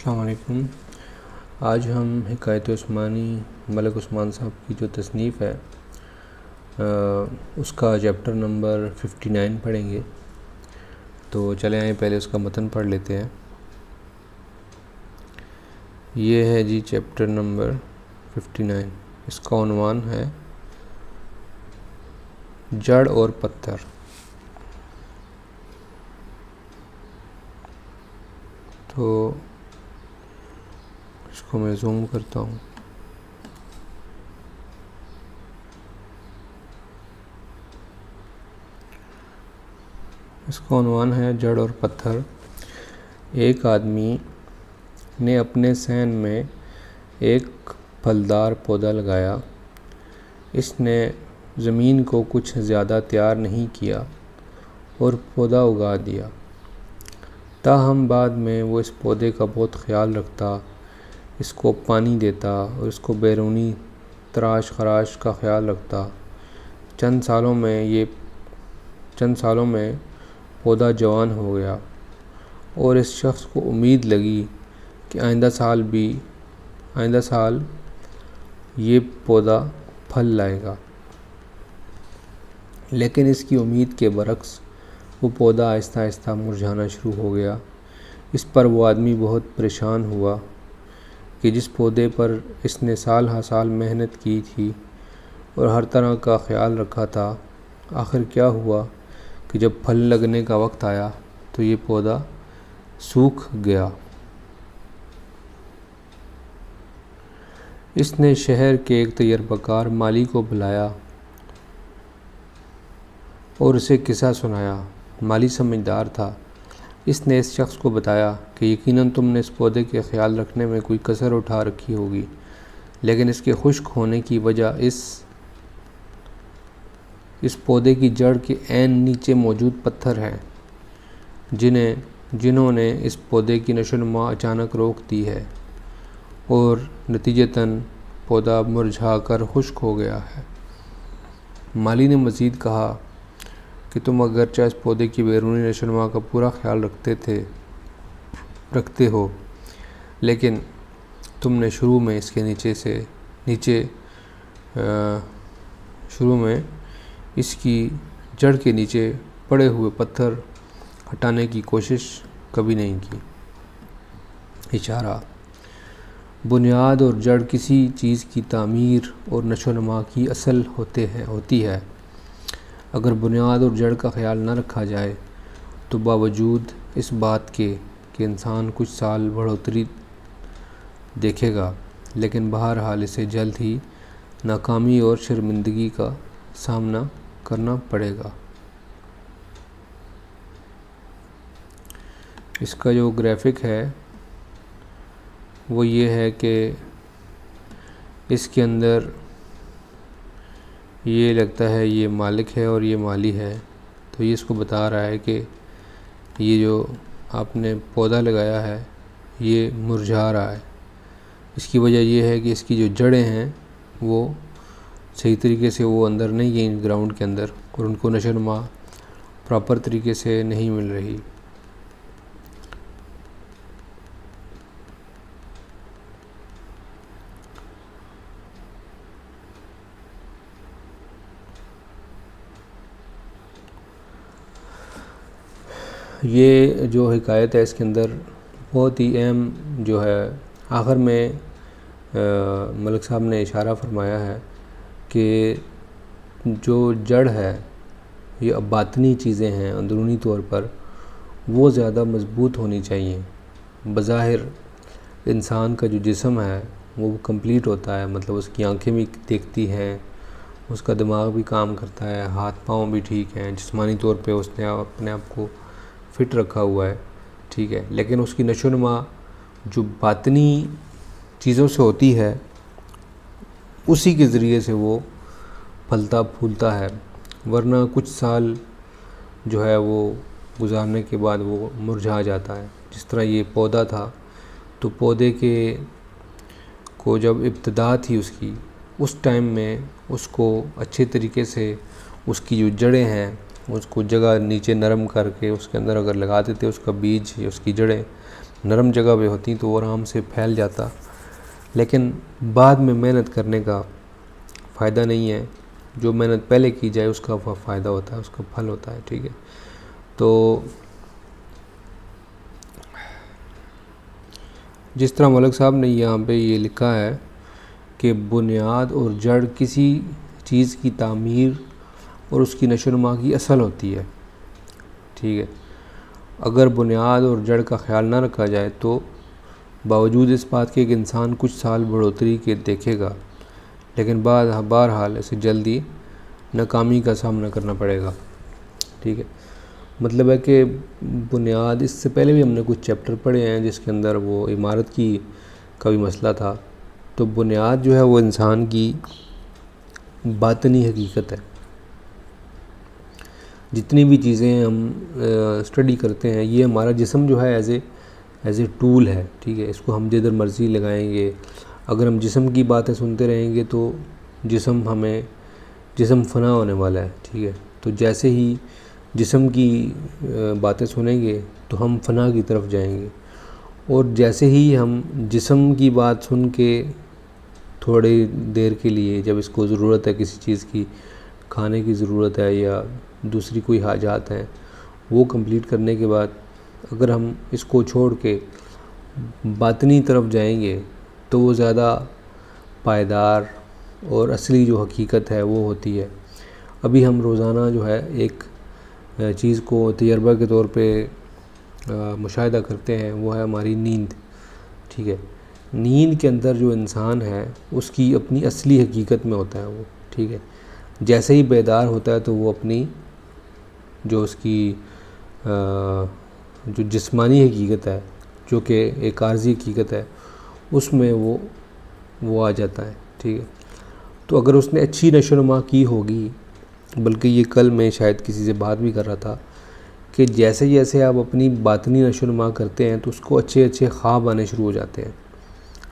السلام علیکم۔ آج ہم حکایت عثمانی ملک عثمان صاحب کی جو تصنیف ہے اس کا چیپٹر نمبر 59 پڑھیں گے۔ تو چلے آئیں پہلے اس کا متن پڑھ لیتے ہیں۔ یہ ہے جی چیپٹر نمبر 59۔ اس کا عنوان ہے جڑ اور پتھر۔ تو اس کو میں زوم کرتا ہوں۔ اس کا عنوان ہے جڑ اور پتھر۔ ایک آدمی نے اپنے صحن میں ایک پھلدار پودا لگایا۔ اس نے زمین کو کچھ زیادہ تیار نہیں کیا اور پودا اگا دیا۔ تاہم بعد میں وہ اس پودے کا بہت خیال رکھتا، اس کو پانی دیتا اور اس کو بیرونی تراش خراش کا خیال رکھتا۔ چند سالوں میں پودا جوان ہو گیا اور اس شخص کو امید لگی کہ آئندہ سال یہ پودا پھل لائے گا۔ لیکن اس کی امید کے برعکس وہ پودا آہستہ آہستہ مرجھانا شروع ہو گیا۔ اس پر وہ آدمی بہت پریشان ہوا کہ جس پودے پر اس نے سال ہر سال محنت کی تھی اور ہر طرح کا خیال رکھا تھا، آخر کیا ہوا کہ جب پھل لگنے کا وقت آیا تو یہ پودا سوکھ گیا۔ اس نے شہر کے ایک تجربہ کار مالی کو بلایا اور اسے قصہ سنایا۔ مالی سمجھدار تھا۔ اس نے اس شخص کو بتایا کہ یقیناً تم نے اس پودے کے خیال رکھنے میں کوئی کسر اٹھا رکھی ہوگی، لیکن اس کے خشک ہونے کی وجہ اس پودے کی جڑ کے عین نیچے موجود پتھر ہیں، جنہوں نے اس پودے کی نشو و نما اچانک روک دی ہے اور نتیجتاً پودا مرجھا کر خشک ہو گیا ہے۔ مالی نے مزید کہا کہ تم اگرچہ اس پودے کی بیرونی نشو و نما کا پورا خیال رکھتے ہو، لیکن تم نے شروع میں اس کی جڑ کے نیچے پڑے ہوئے پتھر ہٹانے کی کوشش کبھی نہیں کی۔ اشارہ: بنیاد اور جڑ کسی چیز کی تعمیر اور نشو و نما کی اصل ہوتی ہے۔ اگر بنیاد اور جڑ کا خیال نہ رکھا جائے تو باوجود اس بات کے کہ انسان کچھ سال بڑھوتری دیکھے گا، لیکن بہرحال اسے جلد ہی ناکامی اور شرمندگی کا سامنا کرنا پڑے گا۔ اس کا جو گرافک ہے وہ یہ ہے کہ اس کے اندر یہ لگتا ہے یہ مالک ہے اور یہ مالی ہے۔ تو یہ اس کو بتا رہا ہے کہ یہ جو آپ نے پودا لگایا ہے یہ مرجھا رہا ہے۔ اس کی وجہ یہ ہے کہ اس کی جو جڑیں ہیں وہ صحیح طریقے سے وہ اندر نہیں گئیں گراؤنڈ کے اندر، اور ان کو نشو و نما پراپر طریقے سے نہیں مل رہی۔ یہ جو حکایت ہے اس کے اندر بہت ہی اہم جو ہے، آخر میں ملک صاحب نے اشارہ فرمایا ہے کہ جو جڑ ہے یہ باطنی چیزیں ہیں، اندرونی طور پر وہ زیادہ مضبوط ہونی چاہیے۔ بظاہر انسان کا جو جسم ہے وہ کمپلیٹ ہوتا ہے، مطلب اس کی آنکھیں بھی دیکھتی ہیں، اس کا دماغ بھی کام کرتا ہے، ہاتھ پاؤں بھی ٹھیک ہیں، جسمانی طور پہ اس نے اپنے آپ کو فٹ رکھا ہوا ہے، ٹھیک ہے، لیکن اس کی نشو و نما جو باطنی چیزوں سے ہوتی ہے اسی کے ذریعے سے وہ پھلتا پھولتا ہے، ورنہ کچھ سال جو ہے وہ گزارنے کے بعد وہ مرجھا جاتا ہے۔ جس طرح یہ پودا تھا تو پودے کو جب ابتدا تھی اس ٹائم میں اس کو اچھے طریقے سے اس کی جو جڑیں ہیں اس کو جگہ نیچے نرم کر کے اس کے اندر اگر لگا دیتے اس کا بیج یا اس کی جڑیں، نرم جگہ پہ ہوتی تو وہ آرام سے پھیل جاتا، لیکن بعد میں محنت کرنے کا فائدہ نہیں ہے. جو محنت پہلے کی جائے اس کا فائدہ ہوتا ہے، اس کا پھل ہوتا ہے. ٹھیک ہے، تو جس طرح ملک صاحب نے یہاں پہ یہ لکھا ہے کہ بنیاد اور جڑ کسی چیز کی تعمیر اور اس کی نشو و نما کی اصل ہوتی ہے. ٹھیک ہے، اگر بنیاد اور جڑ کا خیال نہ رکھا جائے تو باوجود اس بات کے کہ انسان کچھ سال بڑھوتری کے دیکھے گا، لیکن بہرحال اسے جلدی ناکامی کا سامنا کرنا پڑے گا. ٹھیک ہے، مطلب ہے کہ بنیاد، اس سے پہلے بھی ہم نے کچھ چیپٹر پڑھے ہیں جس کے اندر وہ عمارت کا بھی مسئلہ تھا. تو بنیاد جو ہے وہ انسان کی باطنی حقیقت ہے. جتنی بھی چیزیں ہم اسٹڈی کرتے ہیں، یہ ہمارا جسم جو ہے ایز اے ٹول ہے. ٹھیک ہے، اس کو ہم جدھر مرضی لگائیں گے. اگر ہم جسم کی باتیں سنتے رہیں گے تو جسم فنا ہونے والا ہے. ٹھیک ہے، تو جیسے ہی جسم کی باتیں سنیں گے تو ہم فنا کی طرف جائیں گے، اور جیسے ہی ہم جسم کی بات سن کے تھوڑی دیر کے لیے، جب اس کو ضرورت ہے کسی چیز کی، کھانے کی ضرورت ہے یا دوسری کوئی حاجات ہیں، وہ کمپلیٹ کرنے کے بعد اگر ہم اس کو چھوڑ کے باطنی طرف جائیں گے تو وہ زیادہ پائیدار اور اصلی جو حقیقت ہے وہ ہوتی ہے. ابھی ہم روزانہ جو ہے ایک چیز کو تجربہ کے طور پہ مشاہدہ کرتے ہیں، وہ ہے ہماری نیند. ٹھیک ہے، نیند کے اندر جو انسان ہے اس کی اپنی اصلی حقیقت میں ہوتا ہے وہ. ٹھیک ہے، جیسے ہی بیدار ہوتا ہے تو وہ اپنی جو اس کی جو جسمانی حقیقت ہے، جو کہ ایک عارضی حقیقت ہے، اس میں وہ آ جاتا ہے. ٹھیک ہے، تو اگر اس نے اچھی نشو و نما کی ہوگی، بلکہ یہ کل میں شاید کسی سے بات بھی کر رہا تھا کہ جیسے جیسے آپ اپنی باطنی نشو و نما کرتے ہیں تو اس کو اچھے خواب آنے شروع ہو جاتے ہیں.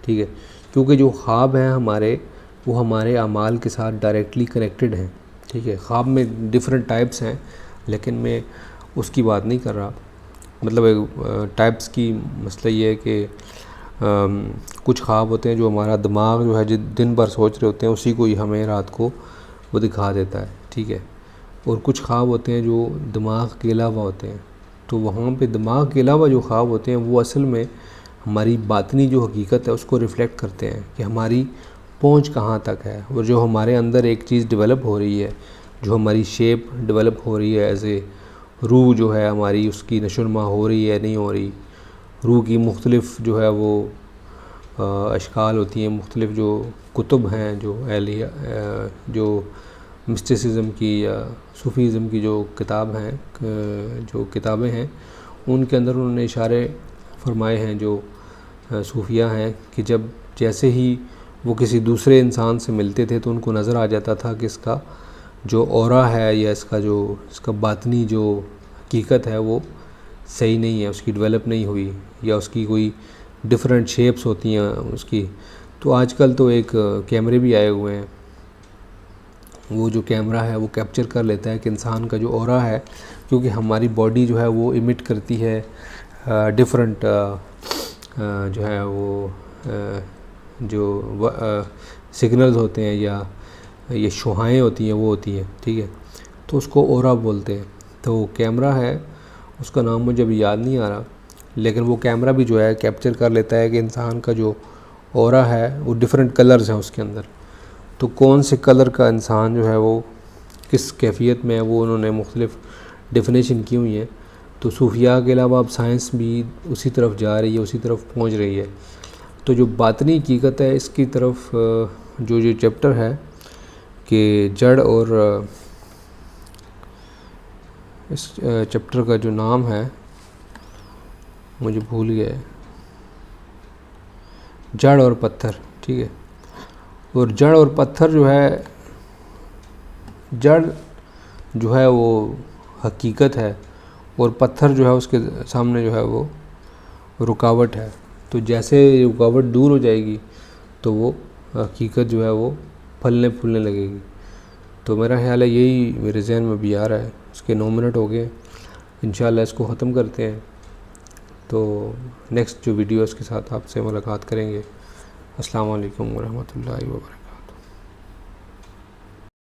ٹھیک ہے، کیونکہ جو خواب ہیں ہمارے، وہ ہمارے اعمال کے ساتھ ڈائریکٹلی کنیکٹڈ ہیں. ٹھیک ہے، خواب میں ڈیفرنٹ ٹائپس ہیں، لیکن میں اس کی بات نہیں کر رہا. مطلب ٹائپس کی مسئلہ یہ ہے کہ کچھ خواب ہوتے ہیں جو ہمارا دماغ جو ہے دن بھر سوچ رہے ہوتے ہیں، اسی کو ہی ہمیں رات کو وہ دکھا دیتا ہے. ٹھیک ہے، اور کچھ خواب ہوتے ہیں جو دماغ کے علاوہ ہوتے ہیں. تو وہاں پہ دماغ کے علاوہ جو خواب ہوتے ہیں وہ اصل میں ہماری باطنی جو حقیقت ہے اس کو ریفلیکٹ کرتے ہیں کہ ہماری پہنچ کہاں تک ہے، اور جو ہمارے اندر ایک چیز ڈیولپ ہو رہی ہے، جو ہماری شیپ ڈیولپ ہو رہی ہے ایز اے روح جو ہے ہماری، اس کی نشو و نما ہو رہی ہے نہیں ہو رہی. روح کی مختلف جو ہے وہ اشکال ہوتی ہیں، مختلف جو کتب ہیں، جو مسٹیسزم کی یا صوفیزم کی جو کتابیں ہیں، ان کے اندر انہوں نے اشارے فرمائے ہیں جو صوفیہ ہیں کہ جیسے ہی وہ کسی دوسرے انسان سے ملتے تھے تو ان کو نظر آ جاتا تھا کہ اس کا جو اورا ہے یا اس کا باطنی جو حقیقت ہے وہ صحیح نہیں ہے، اس کی ڈیولپ نہیں ہوئی، یا اس کی کوئی ڈیفرنٹ شیپس ہوتی ہیں اس کی. تو آج کل تو ایک کیمرے بھی آئے ہوئے ہیں، وہ جو کیمرہ ہے وہ کیپچر کر لیتا ہے کہ انسان کا جو اورا ہے، کیونکہ ہماری باڈی جو ہے وہ ایمٹ کرتی ہے ڈیفرنٹ جو ہے وہ جو سگنلز ہوتے ہیں یا یہ شعاعیں ہوتی ہیں وہ ہوتی ہیں. ٹھیک ہے، تو اس کو اورا بولتے ہیں. تو کیمرہ ہے، اس کا نام مجھے ابھی یاد نہیں آ رہا، لیکن وہ کیمرہ بھی جو ہے کیپچر کر لیتا ہے کہ انسان کا جو اورا ہے وہ ڈیفرنٹ کلرز ہیں اس کے اندر. تو کون سے کلر کا انسان جو ہے وہ کس کیفیت میں ہے، وہ انہوں نے مختلف ڈیفینیشن کی ہوئی ہیں. تو صوفیاء کے علاوہ اب سائنس بھی اسی طرف جا رہی ہے، اسی طرف پہنچ رہی ہے. تو جو باطنی حقیقت ہے اس کی طرف جو چیپٹر ہے کہ جڑ، اور اس چیپٹر کا جو نام ہے مجھے بھول گیا ہے، جڑ اور پتھر. ٹھیک ہے، اور جڑ اور پتھر جو ہے، جڑ جو ہے وہ حقیقت ہے، اور پتھر جو ہے اس کے سامنے جو ہے وہ رکاوٹ ہے. تو جیسے رکاوٹ دور ہو جائے گی تو وہ حقیقت جو ہے وہ پھلنے پھولنے لگے گی. تو میرا خیال ہے یہی میرے ذہن میں بھی آ رہا ہے. اس کے 9 منٹ ہو گئے، انشاءاللہ اس کو ختم کرتے ہیں. تو نیکسٹ جو ویڈیوز کے ساتھ آپ سے ملاقات کریں گے۔ السلام علیکم ورحمۃ اللہ وبرکاتہ۔